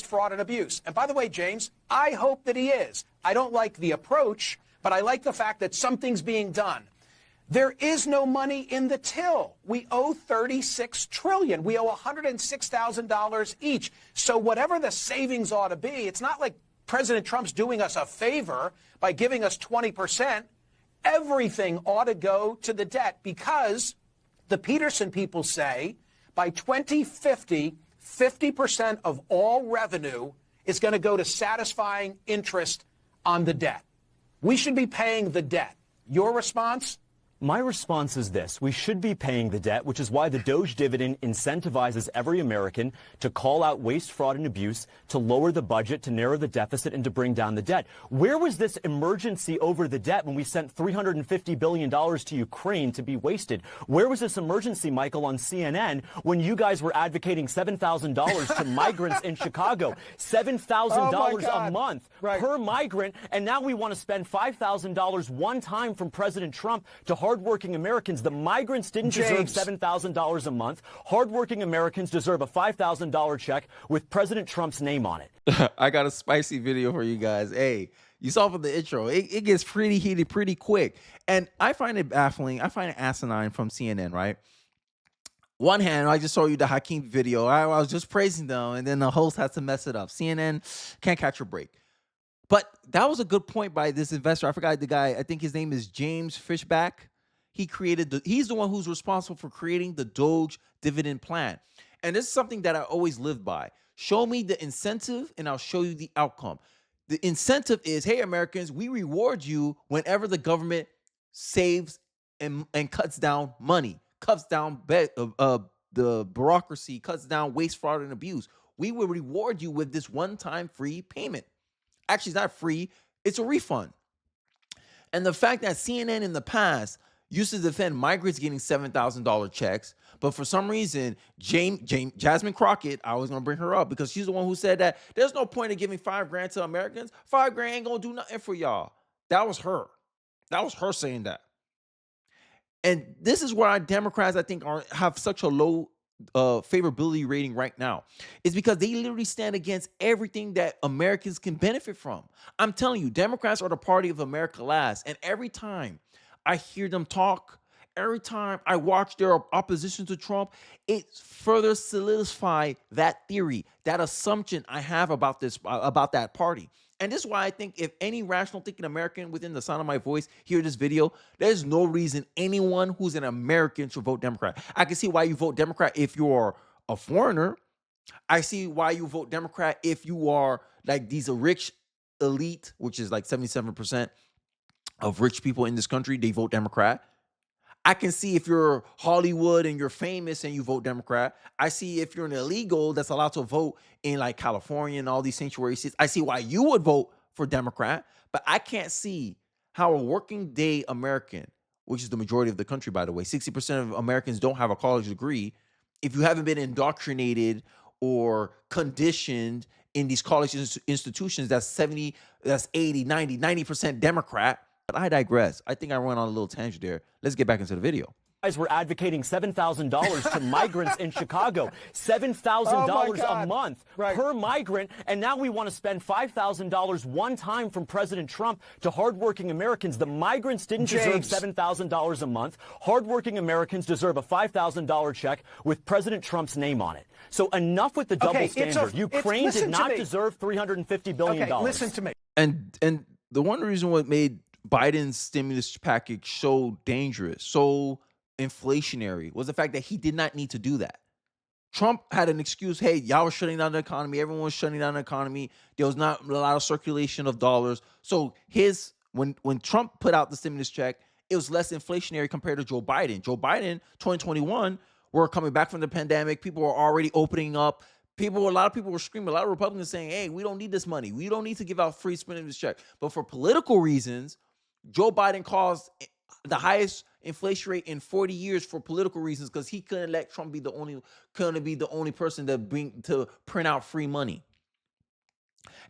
fraud, and abuse. And by the way, James, I hope that he is. I don't like the approach, but I like the fact that something's being done. There is no money in the till. We owe $36 trillion. We owe $106,000 each. So whatever the savings ought to be, it's not like President Trump's doing us a favor by giving us 20%. Everything ought to go to the debt because the Peterson people say by 2050, 50% of all revenue is going to go to satisfying interest on the debt. We should be paying the debt. Your response? My response is this. We should be paying the debt, which is why the DOGE dividend incentivizes every American to call out waste, fraud, and abuse, to lower the budget, to narrow the deficit, and to bring down the debt. Where was this emergency over the debt when we sent $350 billion to Ukraine to be wasted? Where was this emergency, Michael, on CNN when you guys were advocating $7,000 to migrants in Chicago? $7,000 a month per migrant, and now we want to spend $5,000 one time from President Trump to hardworking Americans. The migrants didn't deserve $7,000 a month. Hardworking Americans deserve a $5,000 check with President Trump's name on it. I got a spicy video for you guys. Hey, you saw from the intro, it gets pretty heated pretty quick. And I find it baffling. I find it asinine from CNN, right? One hand, I just saw you the Hakeem video. I was just praising them, and then the host has to mess it up. CNN can't catch a break. But that was a good point by this investor. I forgot the guy. I think his name is James Fishback. He's the one who's responsible for creating the DOGE dividend plan. And this is something that I always live by. Show me the incentive and I'll show you the outcome. The incentive is, hey, Americans, we reward you whenever the government saves and cuts down money, cuts down the bureaucracy, cuts down waste, fraud, and abuse. We will reward you with this one-time free payment. Actually, it's not free. It's a refund. And the fact that CNN in the past used to defend migrants getting $7,000 checks, but for some reason, Jasmine Crockett, I was going to bring her up because she's the one who said that there's no point in giving $5,000 to Americans. $5,000 ain't going to do nothing for y'all. That was her. That was her saying that. And this is why Democrats, I think, have such a low favorability rating right now. It's because they literally stand against everything that Americans can benefit from. I'm telling you, Democrats are the party of America last. And every time I hear them talk, every time I watch their opposition to Trump, it further solidifies that theory, that assumption I have about that party. And this is why I think if any rational thinking American within the sound of my voice hear this video, there's no reason anyone who's an American should vote Democrat. I can see why you vote Democrat if you're a foreigner. I see why you vote Democrat if you are like these rich elite, which is like 77% of rich people in this country, they vote Democrat. I can see if you're Hollywood and you're famous and you vote Democrat. I see if you're an illegal that's allowed to vote in like California and all these sanctuary states. I see why you would vote for Democrat, but I can't see how a working day American, which is the majority of the country, by the way, 60% of Americans don't have a college degree. If you haven't been indoctrinated or conditioned in these college institutions, that's 80, 90% Democrat. But I digress. I think I went on a little tangent there. Let's get back into the video. Guys were advocating $7,000 to migrants in Chicago. $7,000 a month per migrant. And now we want to spend $5,000 one time from President Trump to hardworking Americans. The migrants didn't deserve $7,000 a month. Hardworking Americans deserve a $5,000 check with President Trump's name on it. So enough with the double standard. Ukraine did not deserve $350 billion. Okay, listen to me. And the one reason what made Biden's stimulus package so dangerous, so inflationary, was the fact that he did not need to do that. Trump had an excuse. Hey, y'all were shutting down the economy. Everyone was shutting down the economy. There was not a lot of circulation of dollars. So when Trump put out the stimulus check, it was less inflationary compared to Joe Biden. Joe Biden, 2021, we're coming back from the pandemic. People were already opening up. A lot of people were screaming. A lot of Republicans saying, hey, we don't need this money. We don't need to give out free stimulus check. But for political reasons, Joe Biden caused the highest inflation rate in 40 years for political reasons because he couldn't let Trump be the only person to print out free money.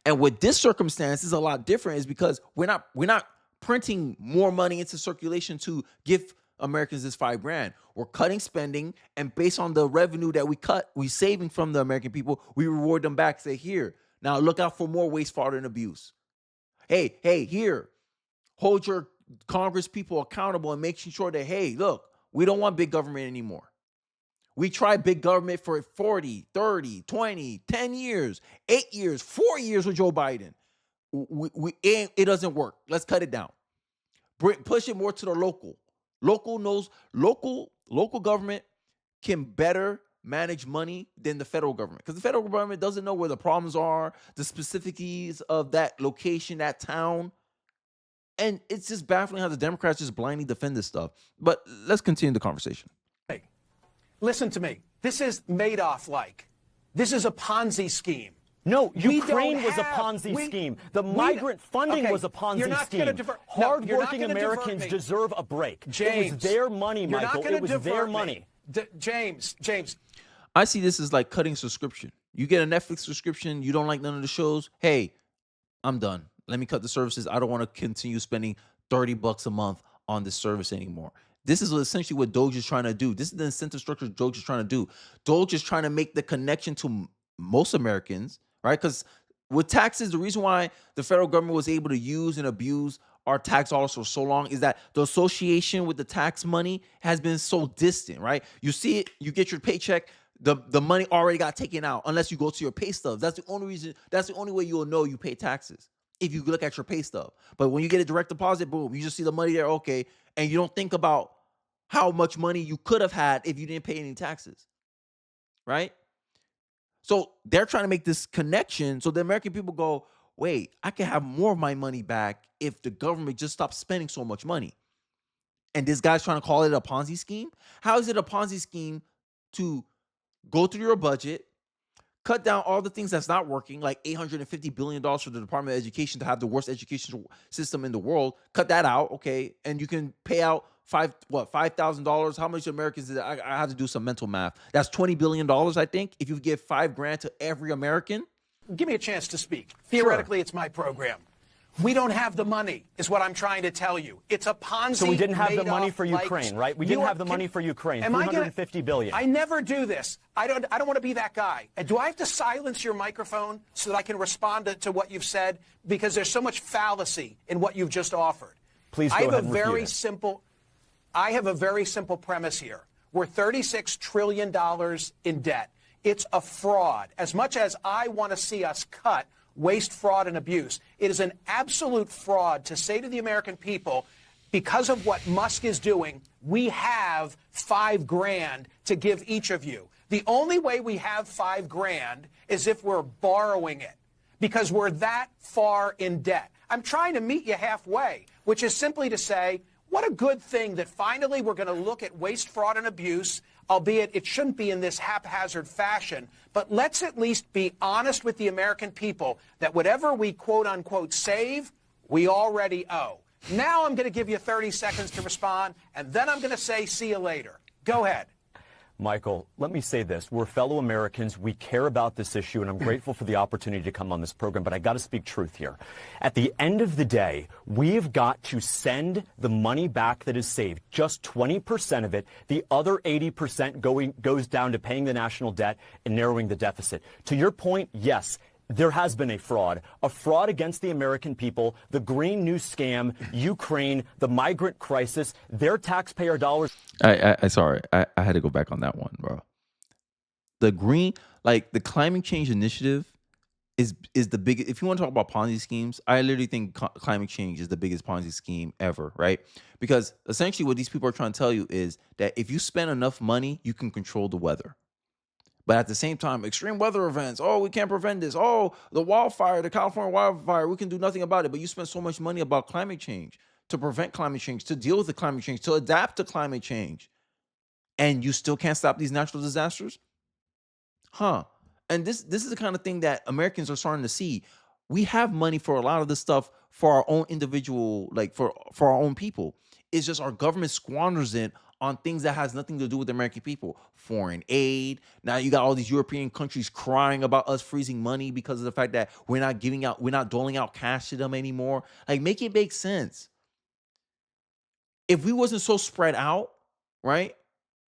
And with this circumstance is a lot different is because we're not printing more money into circulation to give Americans this $5,000. We're cutting spending, and based on the revenue that we saving from the American people, we reward them back. Say, here, Now look out for more waste, fraud, and abuse. Hey, here, hold your Congress people accountable and making sure that, hey, look, we don't want big government anymore. We tried big government for 40, 30, 20, 10 years, 8 years, 4 years with Joe Biden. It doesn't work. Let's cut it down. Push it more to the local. Local government can better manage money than the federal government, because the federal government doesn't know where the problems are, the specificities of that location, that town. And it's just baffling how the Democrats just blindly defend this stuff. But let's continue the conversation. Hey, listen to me. This is Madoff-like. This is a Ponzi scheme. No, Ukraine was a Ponzi scheme. The migrant funding was a Ponzi scheme. Hardworking Americans deserve a break. James, it was their money, Michael. It was their money. James. I see this as like cutting subscription. You get a Netflix subscription, you don't like none of the shows. Hey, I'm done. Let me cut the services. I don't want to continue spending $30 a month on this service anymore. This is essentially what DOGE is trying to do. This is the incentive structure DOGE is trying to do. DOGE is trying to make the connection to most Americans, right? Because with taxes, the reason why the federal government was able to use and abuse our tax dollars for so long is that the association with the tax money has been so distant, right? You see it, you get your paycheck, the money already got taken out unless you go to your pay stubs. That's the only reason, that's the only way you'll know you pay taxes, if you look at your pay stub. But when you get a direct deposit, boom, you just see the money there, okay, and you don't think about how much money you could have had if you didn't pay any taxes, right? So they're trying to make this connection so the American people go, wait, I can have more of my money back if the government just stops spending so much money. And this guy's trying to call it a Ponzi scheme? How is it a Ponzi scheme to go through your budget, cut down all the things that's not working, like $850 billion for the Department of Education to have the worst education system in the world, cut that out, okay, and you can pay out $5,000. How much Americans is that? I have to do some mental math. That's $20 billion, I think, if you give $5,000 to every American. Give me a chance to speak. Theoretically, It's my program. We don't have the money, is what I'm trying to tell you. It's a Ponzi. So we didn't have the money for Ukraine, right? We didn't have the money for Ukraine. $350 billion. I never do this. I don't want to be that guy. And do I have to silence your microphone so that I can respond to what you've said? Because there's so much fallacy in what you've just offered. Please go ahead and refute it. I have a very simple premise here. We're $36 trillion in debt. It's a fraud. As much as I want to see us cut waste, fraud, and abuse, it is an absolute fraud to say to the American people, because of what Musk is doing, we have $5,000 to give each of you. The only way we have $5,000 is if we're borrowing it, because we're that far in debt. I'm trying to meet you halfway, which is simply to say, what a good thing that finally we're going to look at waste, fraud, and abuse, albeit it shouldn't be in this haphazard fashion. But let's at least be honest with the American people that whatever we quote-unquote save, we already owe. Now I'm going to give you 30 seconds to respond, and then I'm going to say see you later. Go ahead. Michael, let me say this. We're fellow Americans. We care about this issue, and I'm grateful for the opportunity to come on this program, but I got to speak truth here. At the end of the day, we've got to send the money back that is saved, just 20% of it. The other 80% goes down to paying the national debt and narrowing the deficit. To your point, yes, there has been a fraud against the American people, the Green New Scam, Ukraine, the migrant crisis, their taxpayer dollars. Sorry, I had to go back on that one, bro. The climate change initiative is the biggest. If you want to talk about Ponzi schemes, I literally think climate change is the biggest Ponzi scheme ever, right? Because essentially what these people are trying to tell you is that if you spend enough money, you can control the weather. But at the same time, extreme weather events, oh, we can't prevent this. Oh, the California wildfire, we can do nothing about it. But you spend so much money about climate change, to prevent climate change, to deal with the climate change, to adapt to climate change. And you still can't stop these natural disasters? And this is the kind of thing that Americans are starting to see. We have money for a lot of this stuff for our own individual, like for our own people. It's just our government squanders it on things that has nothing to do with the American people. Foreign aid. Now you got all these European countries crying about us freezing money because of the fact that we're not doling out cash to them anymore. Like, make it make sense. If we wasn't so spread out, right?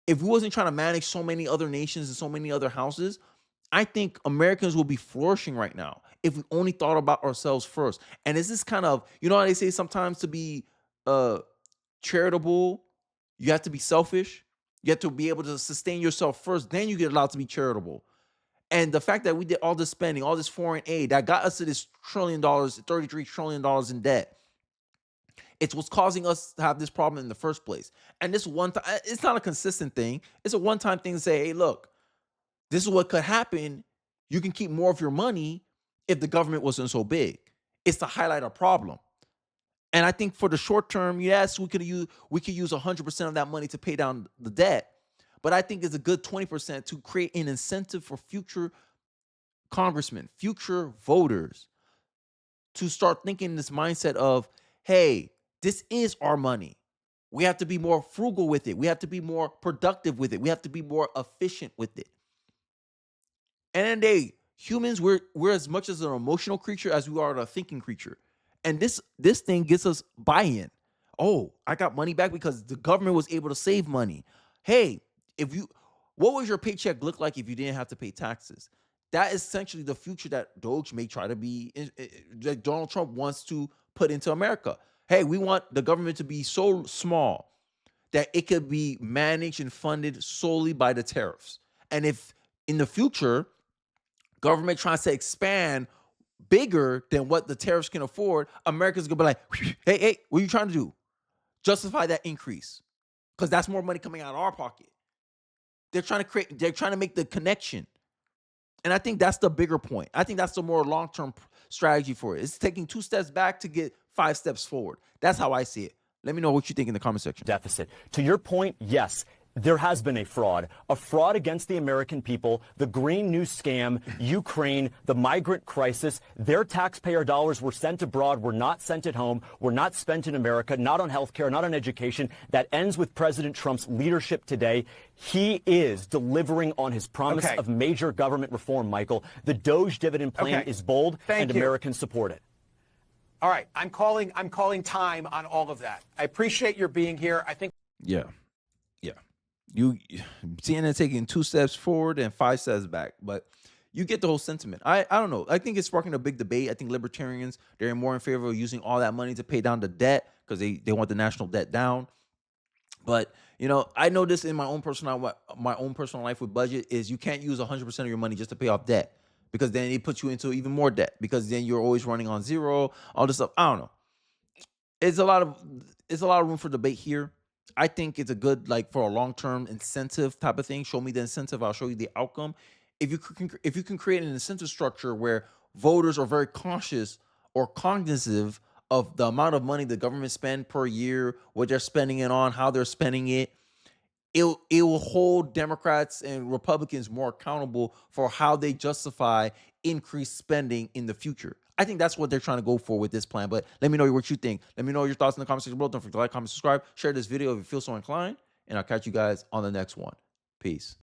If we wasn't trying to manage so many other nations and so many other houses, I think Americans will be flourishing right now. if we only thought about ourselves first. And it's this kind of, you know how they say sometimes to be charitable, you have to be selfish. You have to be able to sustain yourself first. Then you get allowed to be charitable. And the fact that we did all this spending, all this foreign aid, that got us to this $1 trillion, $33 trillion in debt. It's what's causing us to have this problem in the first place. And this one time, it's not a consistent thing. It's a one-time thing to say, hey, look, this is what could happen. You can keep more of your money if the government wasn't so big. It's to highlight a problem. And I think for the short term, yes, we could use 100% of that money to pay down the debt. But I think it's a good 20% to create an incentive for future congressmen, future voters to start thinking this mindset of, hey, this is our money. We have to be more frugal with it. We have to be more productive with it. We have to be more efficient with it. And then humans, we're as much as an emotional creature as we are a thinking creature. And this thing gets us buy-in. Oh, I got money back because the government was able to save money. Hey, what would your paycheck look like if you didn't have to pay taxes? That is essentially the future that DOGE may try to be, that Donald Trump wants to put into America. Hey, we want the government to be so small that it could be managed and funded solely by the tariffs. And if in the future, government tries to expand bigger than what the tariffs can afford, America's gonna be like, hey, what are you trying to do? Justify that increase. Because that's more money coming out of our pocket. They're trying to make the connection. And I think that's the bigger point. I think that's the more long-term strategy for it. It's taking 2 steps back to get 5 steps forward. That's how I see it. Let me know what you think in the comment section. Deficit. To your point, yes, there has been a fraud against the American people, the Green New Scam, Ukraine, the migrant crisis. Their taxpayer dollars were sent abroad, were not sent at home, were not spent in America, not on healthcare, not on education. That ends with President Trump's leadership today. He is delivering on his promise of major government reform, Michael. The DOGE dividend plan is bold, and Americans support it. All right, I'm calling time on all of that. I appreciate your being here. I think. Yeah. You CNN taking 2 steps forward and 5 steps back, but you get the whole sentiment. I don't know. I think it's sparking a big debate. I think libertarians, they're more in favor of using all that money to pay down the debt because they want the national debt down. But I know this in my own personal life with budget is you can't use 100% of your money just to pay off debt because then it puts you into even more debt because then you're always running on zero. All this stuff. I don't know. It's a lot of room for debate here. I think it's a good, for a long-term incentive type of thing. Show me the incentive, I'll show you the outcome. If you can create an incentive structure where voters are very cautious or cognizant of the amount of money the government spend per year, what they're spending it on, how they're spending it, it will hold Democrats and Republicans more accountable for how they justify increased spending in the future. I think that's what they're trying to go for with this plan. But let me know what you think. Let me know your thoughts in the comment section below. Don't forget to like, comment, subscribe, share this video if you feel so inclined. And I'll catch you guys on the next one. Peace.